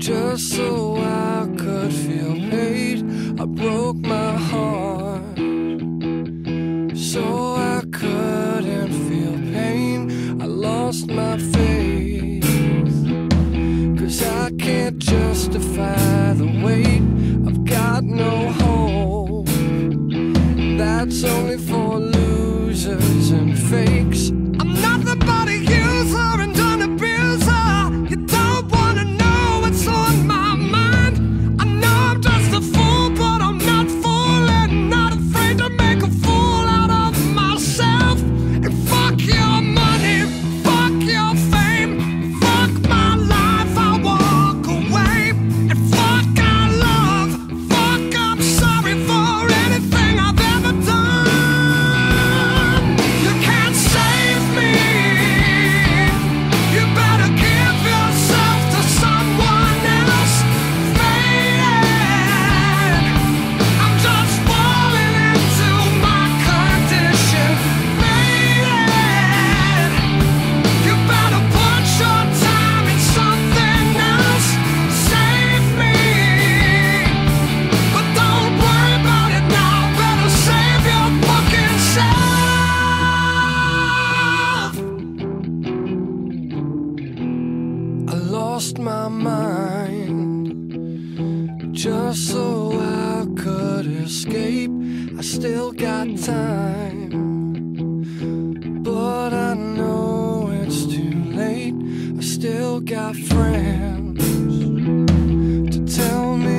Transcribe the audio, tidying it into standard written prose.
just so I could feel paid. I broke my heart so I couldn't feel pain. I lost my faith, 'cause I can't justify the weight. I've got no hope, that's only for losers and fakes. I'm nothing but a user and an abuser. You don't wanna know what's on my mind. I know I'm just a fool, but I'm not fooling. Not afraid to make a fool out of myself. And fuck your money, fuck your fame, fuck my life, I'll walk away. And fuck our love, fuck I'm sorry for anything I've ever done. You can't save me, you better give yourself to someone else. Faded, I'm just falling into my condition. Faded, you better put your time in something else. Save me, but don't worry about it now. Better save your fucking self. I lost my mind just so I could escape. I still got time, but I know it's too late. I still got friends to tell me